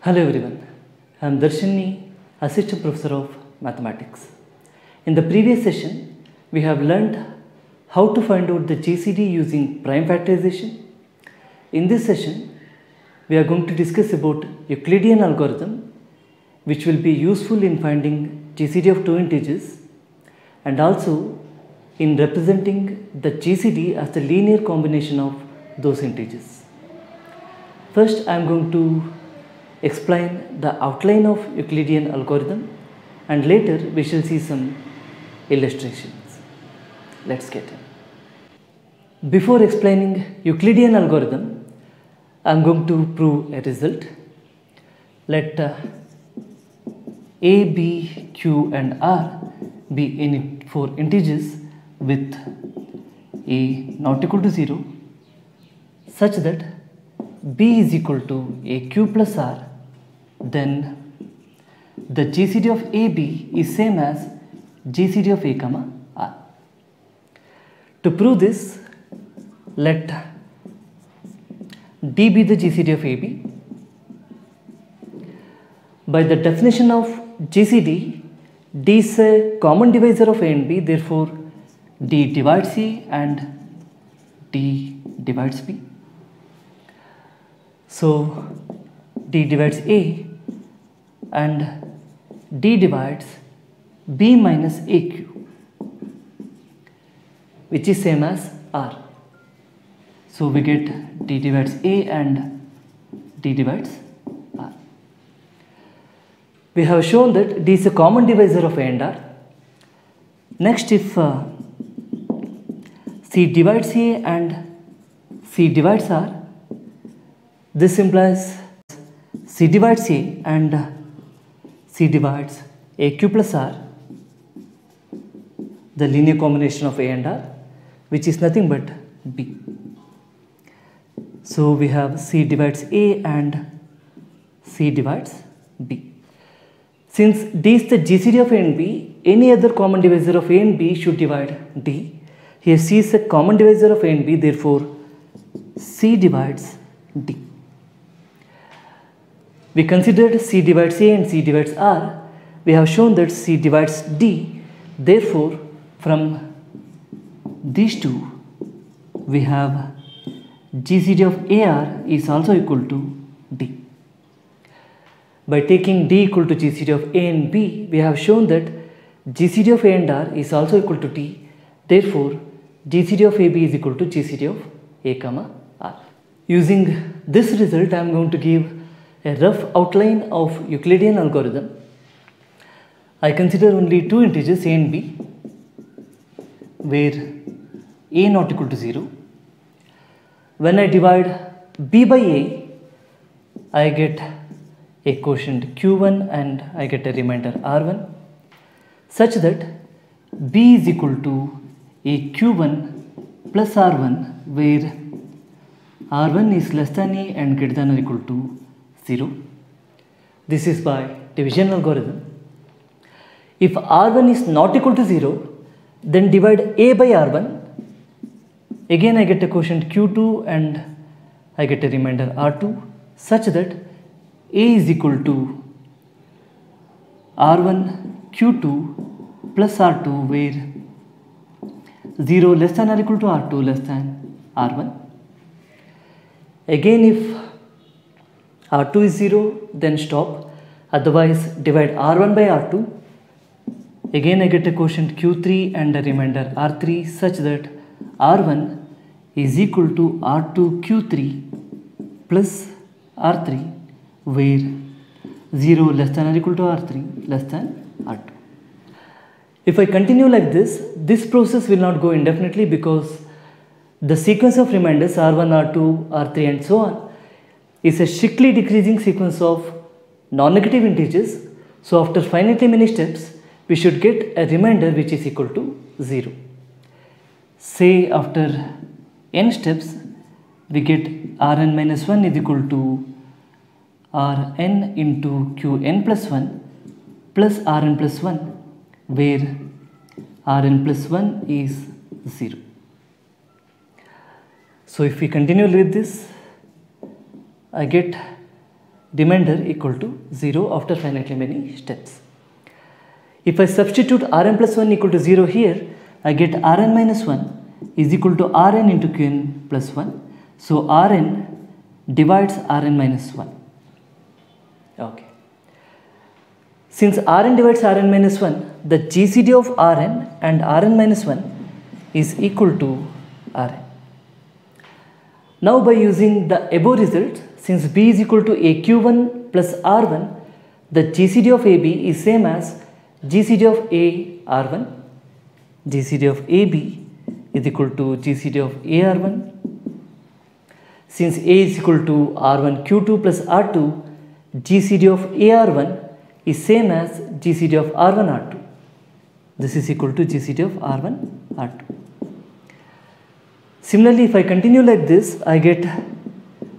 Hello everyone, I am Darshini, Assistant Professor of Mathematics. In the previous session, we have learned how to find out the GCD using prime factorization. In this session, we are going to discuss about Euclidean algorithm, which will be useful in finding GCD of two integers and also in representing the GCD as the linear combination of those integers. First, I am going to explain the outline of Euclidean algorithm and later we shall see some illustrations. Let's get in. Before explaining Euclidean algorithm, I am going to prove a result. Let A, B, Q and R be four integers with A not equal to 0 such that B is equal to AQ plus R, then the GCD of AB is same as GCD of A comma R. To prove this, let D be the GCD of AB. By the definition of GCD, D is a common divisor of A and B, therefore D divides A and D divides B. So D divides A and D divides B minus AQ, which is same as R. So we get D divides A and D divides R. We have shown that D is a common divisor of A and R. Next, if C divides A and C divides R, this implies C divides A and C divides AQ plus R, the linear combination of A and R, which is nothing but B. So we have C divides A and C divides B. Since D is the GCD of A and B, any other common divisor of A and B should divide D. Here C is a common divisor of A and B, therefore C divides D. We considered C divides A and C divides R. We have shown that C divides D. Therefore, from these two, we have GCD of AR is also equal to D. By taking D equal to GCD of A and B, we have shown that GCD of A and R is also equal to D. Therefore, GCD of AB is equal to GCD of A comma R. Using this result, I am going to give a rough outline of Euclidean algorithm. I consider only two integers A and B, where A not equal to 0. When I divide B by A, I get a quotient Q1 and I get a remainder R1, such that B is equal to a Q1 plus R1, where R1 is less than A and greater than or equal to 0. This is by division algorithm. If R1 is not equal to 0, then divide A by R1. Again I get a quotient Q2 and I get a remainder R2, such that A is equal to R1 Q2 plus R2, where 0 less than or equal to R2 less than R1. Again, if R2 is 0, then stop, otherwise divide R1 by R2. Again I get a quotient Q3 and a remainder R3, such that R1 is equal to R2 Q3 plus R3, where 0 less than or equal to R3 less than R2. If I continue like this process will not go indefinitely, because the sequence of remainders R1, R2, R3 and so on is a strictly decreasing sequence of non-negative integers. So after finitely many steps, we should get a remainder which is equal to 0. Say after n steps, we get Rn minus 1 is equal to Rn into Qn plus 1 plus Rn plus 1, where Rn plus 1 is 0. So if we continue with this, I get remainder equal to 0 after finitely many steps. If I substitute Rn plus 1 equal to 0 here, I get Rn minus 1 is equal to Rn into Qn plus 1. So Rn divides Rn minus 1. Okay. Since Rn divides Rn minus 1, the GCD of Rn and Rn minus 1 is equal to Rn. Now by using the above result, since B is equal to AQ1 plus R1, the GCD of AB is same as GCD of A R1. GCD of AB is equal to GCD of AR1. Since A is equal to R1 Q2 plus R2, GCD of AR1 is same as GCD of R1 R2. This is equal to GCD of R1 R2. Similarly, if I continue like this, I get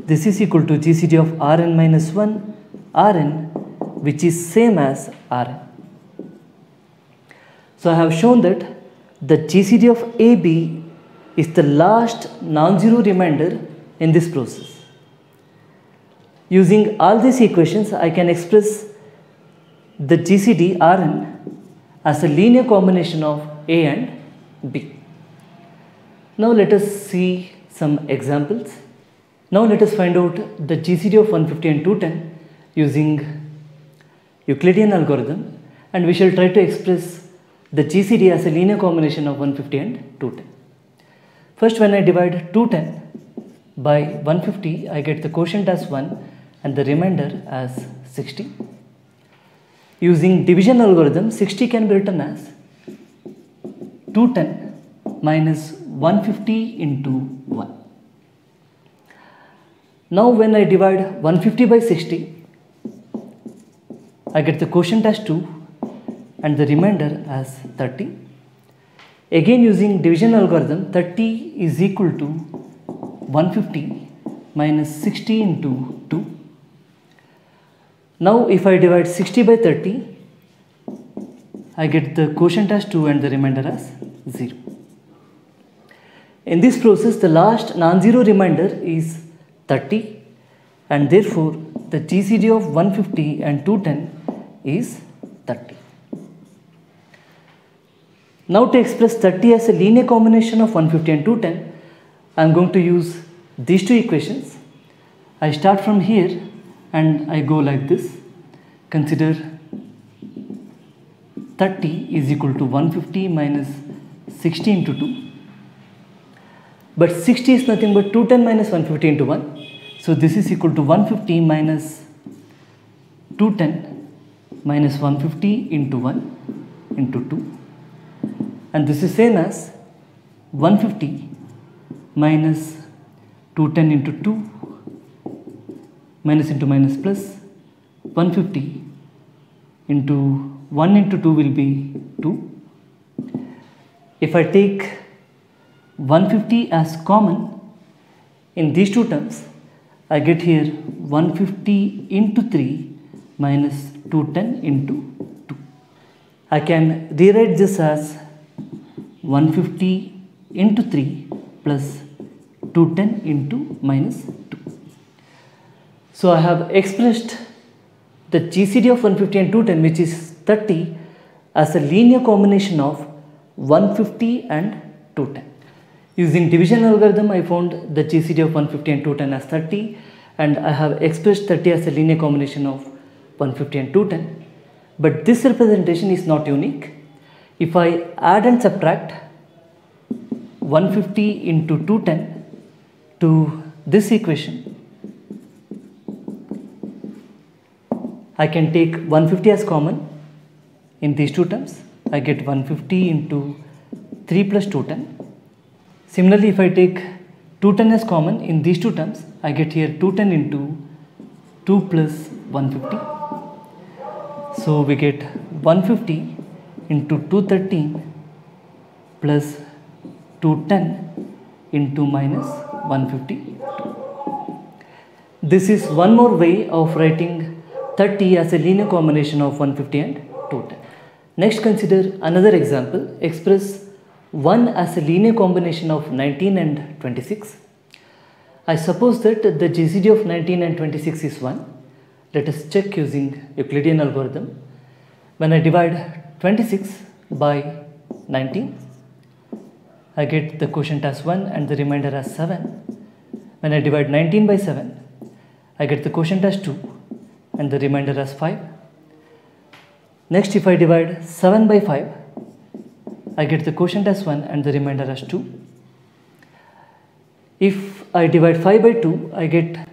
this is equal to GCD of Rn minus 1 Rn, which is same as Rn. So I have shown that the GCD of AB is the last non-zero remainder in this process. Using all these equations, I can express the GCD Rn as a linear combination of A and B. Now let us see some examples. Now let us find out the GCD of 150 and 210 using Euclidean algorithm, and we shall try to express the GCD as a linear combination of 150 and 210. First, when I divide 210 by 150, I get the quotient as 1 and the remainder as 60. Using division algorithm, 60 can be written as 210 minus 150 into 1. Now when I divide 150 by 60, I get the quotient as 2 and the remainder as 30. Again using division algorithm, 30 is equal to 150 minus 60 into 2. Now if I divide 60 by 30, I get the quotient as 2 and the remainder as 0. In this process, the last non-zero remainder is 30, and therefore the GCD of 150 and 210 is 30. Now to express 30 as a linear combination of 150 and 210, I am going to use these two equations. I start from here and I go like this. Consider 30 is equal to 150 minus 60 into 2. But 60 is nothing but 210 minus 150 into 1. So this is equal to 150 minus 210 minus 150 into 1 into 2. And this is same as 150 minus 210 into 2 minus into minus plus 150 into 1 into 2 will be 2. If I take 150 as common in these two terms, I get here 150 into 3 minus 210 into 2. I can rewrite this as 150 into 3 plus 210 into minus 2. So I have expressed the GCD of 150 and 210, which is 30, as a linear combination of 150 and 210. Using division algorithm, I found the GCD of 150 and 210 as 30, and I have expressed 30 as a linear combination of 150 and 210. But this representation is not unique. If I add and subtract 150 into 210 to this equation, I can take 150 as common in these two terms. I get 150 into 3 plus 210. Similarly, if I take 210 as common in these two terms, I get here 210 into 2 plus 150. So we get 150 into 213 plus 210 into minus 150. This is one more way of writing 30 as a linear combination of 150 and 210. Next, consider another example. Express 1 as a linear combination of 19 and 26. I suppose that the GCD of 19 and 26 is 1. Let us check using Euclidean algorithm. When I divide 26 by 19, I get the quotient as 1 and the remainder as 7. When I divide 19 by 7, I get the quotient as 2 and the remainder as 5. Next, if I divide 7 by 5, I get the quotient as 1 and the remainder as 2. If I divide 5 by 2, I get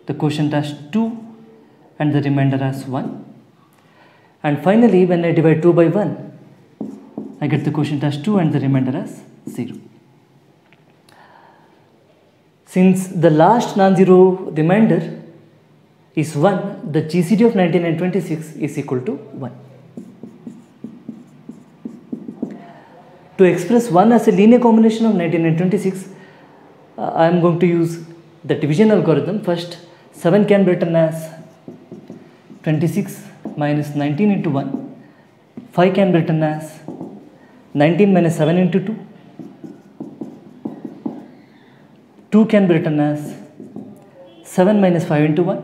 the quotient as 2 and the remainder as 1. And finally, when I divide 2 by 1, I get the quotient as 2 and the remainder as 0. Since the last non-zero remainder is 1, the GCD of 19 and 26 is equal to 1. To express 1 as a linear combination of 19 and 26, I am going to use the division algorithm. First, 7 can be written as 26 minus 19 into 1. 5 can be written as 19 minus 7 into 2. 2 can be written as 7 minus 5 into 1.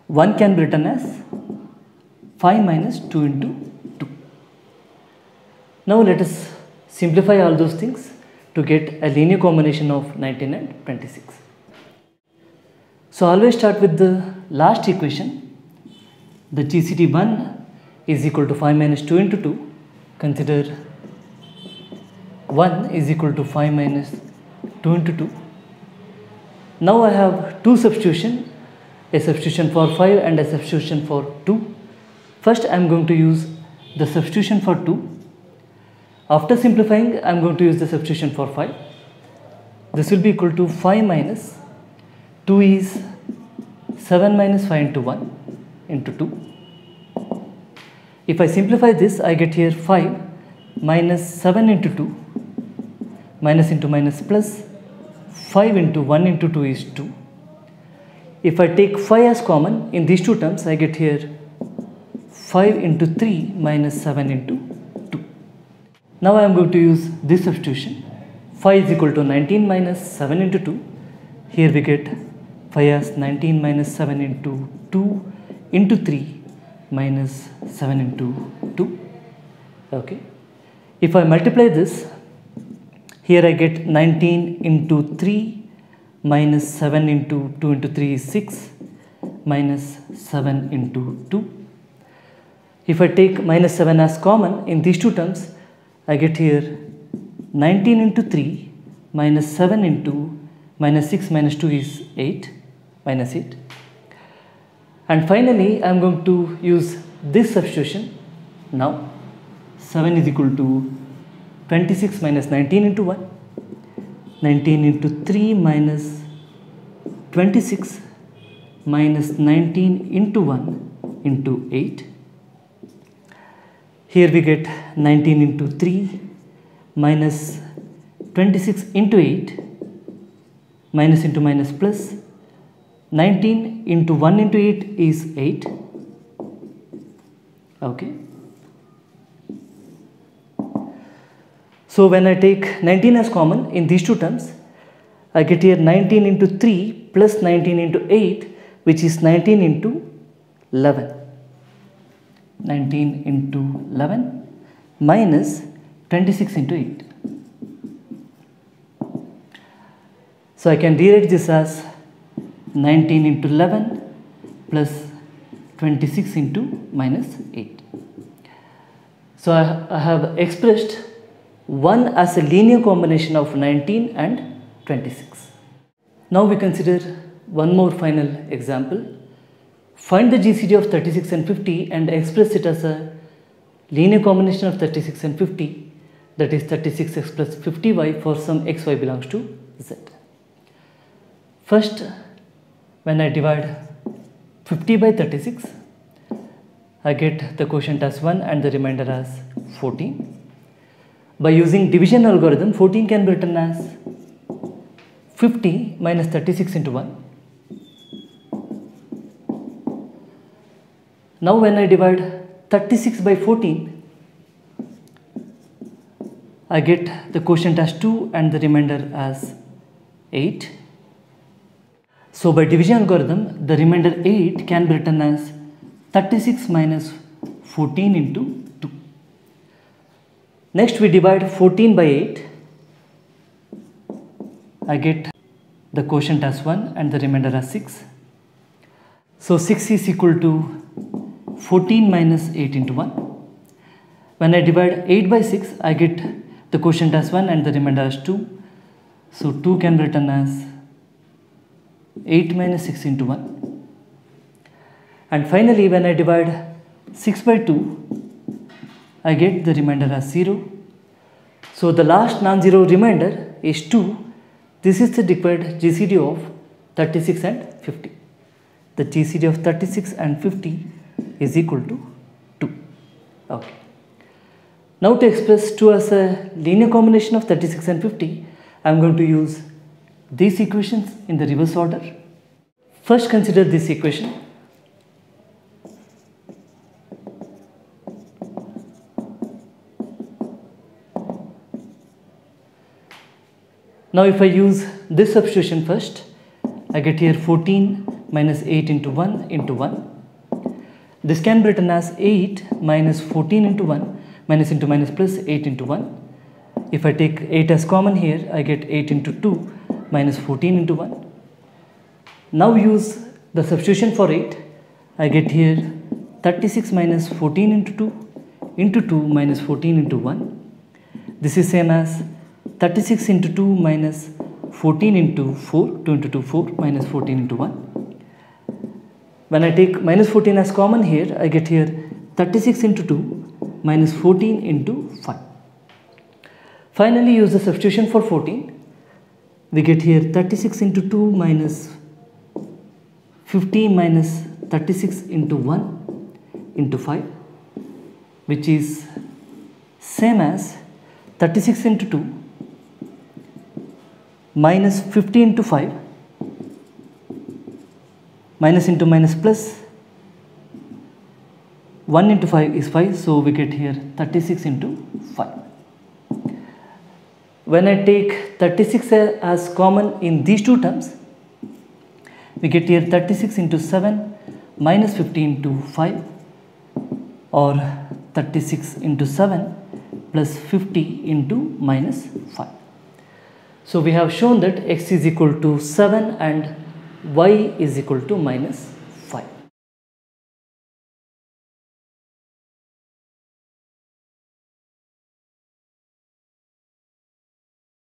1 can be written as 5 minus 2 into 2. Now let us simplify all those things to get a linear combination of 19 and 26. So always start with the last equation. The GCD 1 is equal to 5 minus 2 into 2. Consider 1 is equal to 5 minus 2 into 2. Now I have two substitutions, a substitution for 5 and a substitution for 2. First I am going to use the substitution for 2. After simplifying, I am going to use the substitution for 5. This will be equal to 5 minus 2 is 7 minus 5 into 1 into 2. If I simplify this, I get here 5 minus 7 into 2, minus into minus plus, 5 into 1 into 2 is 2. If I take 5 as common in these two terms, I get here 5 into 3 minus 7 into 2. Now I am going to use this substitution. 5 is equal to 19 minus 7 into 2. Here we get 5 as 19 minus 7 into 2 into 3 minus 7 into 2. Okay. If I multiply this, here I get 19 into 3 minus 7 into 2 into 3 is 6 minus 7 into 2. If I take minus 7 as common in these two terms, I get here 19 into 3 minus 7 into minus 6 minus 2 is 8 minus 8. And finally, I am going to use this substitution. Now 7 is equal to 26 minus 19 into 1, 19 into 3 minus 26 minus 19 into 1 into 8. Here we get 19 into 3 minus 26 into 8, minus into minus plus, 19 into 1 into 8 is 8. Okay. So when I take 19 as common in these two terms, I get here 19 into 3 plus 19 into 8, which is 19 into 11. 19 into 11 minus 26 into 8. So I can rewrite this as 19 into 11 plus 26 into minus 8. So I have expressed 1 as a linear combination of 19 and 26. Now we consider one more final example. Find the GCD of 36 and 50 and express it as a linear combination of 36 and 50, that is 36x plus 50y for some xy belongs to z. First, when I divide 50 by 36, I get the quotient as 1 and the remainder as 14. By using division algorithm, 14 can be written as 50 minus 36 into 1. Now when I divide 36 by 14, I get the quotient as 2 and the remainder as 8. So by division algorithm, the remainder 8 can be written as 36 minus 14 into 2. Next we divide 14 by 8. I get the quotient as 1 and the remainder as 6. So 6 is equal to 14 minus 8 into 1. When I divide 8 by 6, I get the quotient as 1 and the remainder as 2. So 2 can be written as 8 minus 6 into 1. And finally, when I divide 6 by 2, I get the remainder as 0. So the last non-zero remainder is 2. This is the required GCD of 36 and 50. The GCD of 36 and 50 is equal to 2. Okay. Now to express 2 as a linear combination of 36 and 50, I am going to use these equations in the reverse order. First consider this equation. Now if I use this substitution first, I get here 14 minus 8 into 1 into 1. This can be written as 8 minus 14 into 1, minus into minus plus 8 into 1. If I take 8 as common here, I get 8 into 2 minus 14 into 1. Now use the substitution for 8. I get here 36 minus 14 into 2 minus 14 into 1. This is same as 36 into 2 minus 14 into 4, 2 into 2, 4 minus 14 into 1. When I take minus 14 as common here, I get here 36 into 2 minus 14 into 5. Finally, use the substitution for 14. We get here 36 into 2 minus 50 minus 36 into 1 into 5, which is same as 36 into 2 minus 50 into 5 minus into minus plus 1 into 5 is 5, so we get here 36 into 5. When I take 36 as common in these two terms, we get here 36 into 7 minus 50 into 5, or 36 into 7 plus 50 into minus 5. So we have shown that x is equal to 7 and y is equal to minus